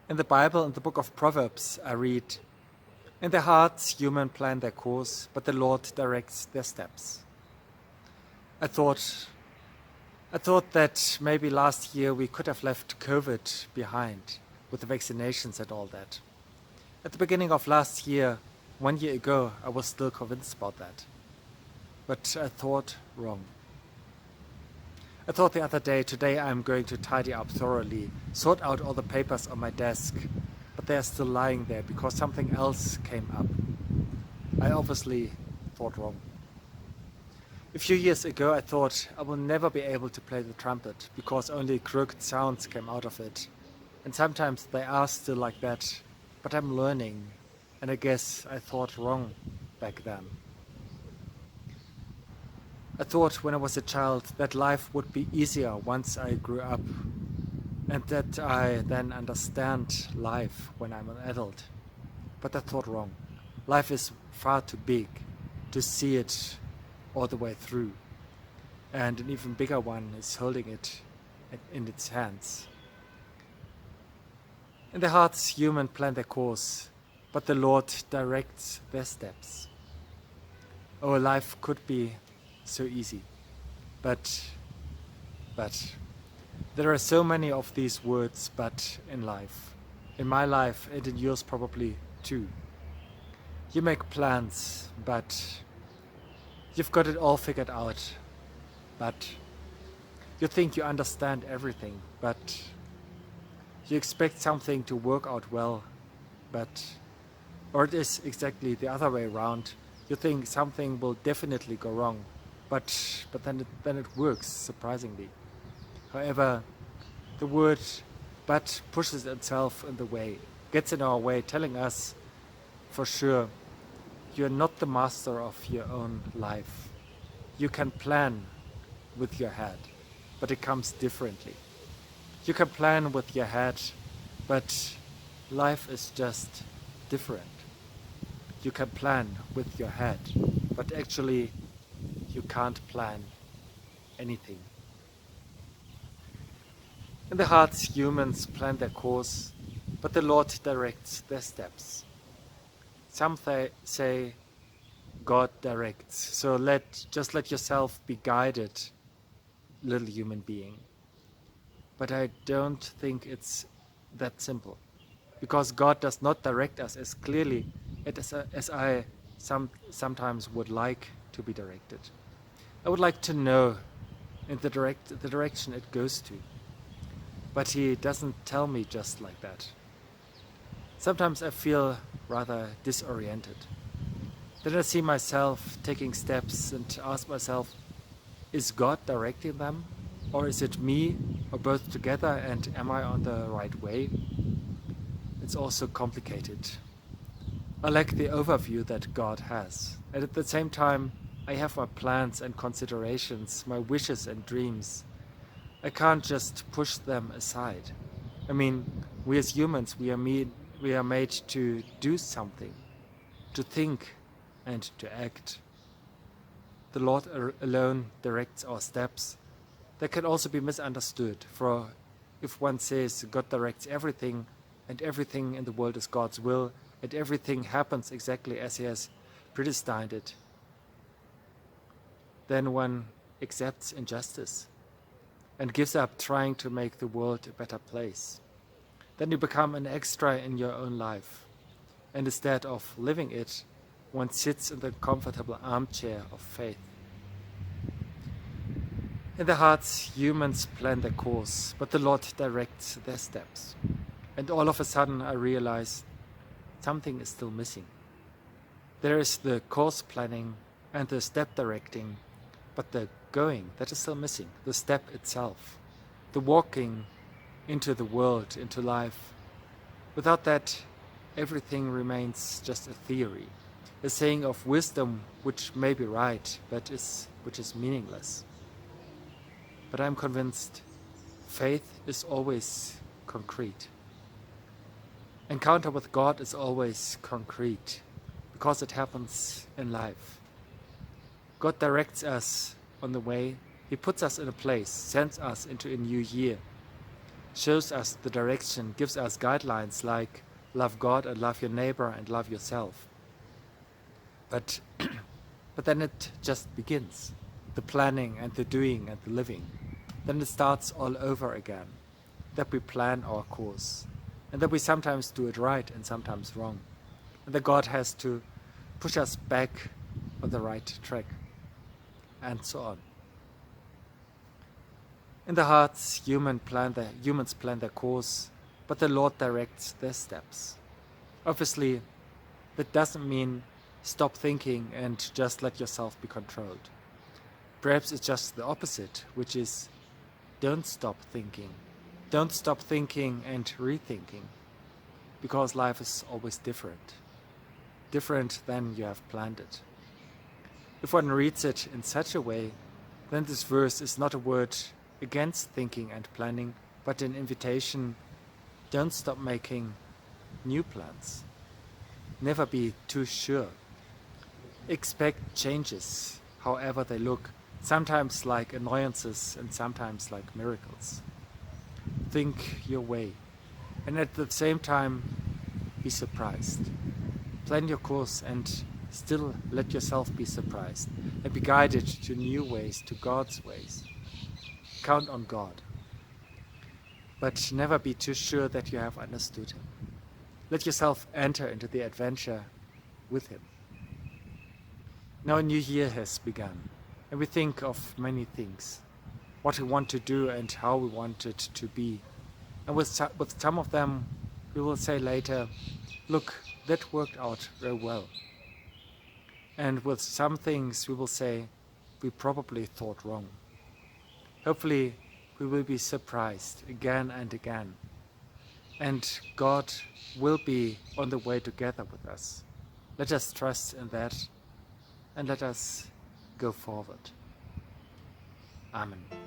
In the Bible, in the book of Proverbs, I read, "In their hearts human plan their course, but the Lord directs their steps." I thought that maybe last year we could have left COVID behind with the vaccinations and all that. At the beginning of last year, 1 year ago, I was still convinced about that. But I thought wrong. I thought the other day, today I'm going to tidy up thoroughly, sort out all the papers on my desk, but they're still lying there because something else came up. I obviously thought wrong. A few years ago I thought I will never be able to play the trumpet because only crooked sounds came out of it. And sometimes they are still like that, but I'm learning, and I guess I thought wrong back then. I thought when I was a child that life would be easier once I grew up, and that I then understand life when I'm an adult. But I thought wrong. Life is far too big to see it all the way through, and an even bigger one is holding it in its hands. In their hearts human plan their course, but the Lord directs their steps. Our life could be so easy, but there are so many of these words "but" in life. In my life and in yours probably too. You make plans, but you've got it all figured out, but you think you understand everything, but you expect something to work out well, or it is exactly the other way around. You think something will definitely go wrong, but then it works, surprisingly. However, the word "but" pushes itself in the way, gets in our way, telling us for sure, you're not the master of your own life. You can plan with your head, but it comes differently. You can plan with your head, but life is just different. You can plan with your head, but actually you can't plan anything. In the hearts humans plan their course, but the Lord directs their steps. Some say God directs, so just let yourself be guided, little human being. But I don't think it's that simple, because God does not direct us as clearly as I sometimes would like to be directed. I would like to know in the direction it goes to, but He doesn't tell me just like that. Sometimes I feel rather disoriented. Then I see myself taking steps and ask myself, is God directing them? Or is it me, or both together, and am I on the right way? It's also complicated. I like the overview that God has, and at the same time I have my plans and considerations, my wishes and dreams. I can't just push them aside. I mean, we as humans, we are made to do something, to think and to act. The Lord alone directs our steps. That can also be misunderstood, for if one says God directs everything, and everything in the world is God's will, and everything happens exactly as He has predestined it, then one accepts injustice and gives up trying to make the world a better place. Then you become an extra in your own life, and instead of living it, one sits in the comfortable armchair of faith. In their hearts, humans plan their course, but the Lord directs their steps. And all of a sudden I realize something is still missing. There is the course planning and the step directing, but the going, that is still missing. The step itself, the walking into the world, into life. Without that, everything remains just a theory, a saying of wisdom which may be right, but which is meaningless. But I'm convinced faith is always concrete. Encounter with God is always concrete, because it happens in life. God directs us on the way. He puts us in a place, sends us into a new year, shows us the direction, gives us guidelines like love God and love your neighbor and love yourself. But but then it just begins, the planning and the doing and the living. Then it starts all over again, that we plan our course, and that we sometimes do it right and sometimes wrong, and that God has to push us back on the right track, and so on. In the hearts, humans plan their course, but the Lord directs their steps. Obviously, that doesn't mean stop thinking and just let yourself be controlled. Perhaps it's just the opposite, which is don't stop thinking. Don't stop thinking and rethinking, because life is always different. Different than you have planned it. If one reads it in such a way, then this verse is not a word against thinking and planning, but an invitation. Don't stop making new plans. Never be too sure. Expect changes, however they look, sometimes like annoyances and sometimes like miracles. Think your way, and at the same time, be surprised. Plan your course and still let yourself be surprised and be guided to new ways, to God's ways. Count on God. But never be too sure that you have understood Him. Let yourself enter into the adventure with Him. Now a new year has begun, and we think of many things, what we want to do and how we want it to be. And with some of them, we will say later, look, that worked out very well. And with some things, we will say, we probably thought wrong. Hopefully, we will be surprised again and again. And God will be on the way together with us. Let us trust in that and let us go forward. Amen.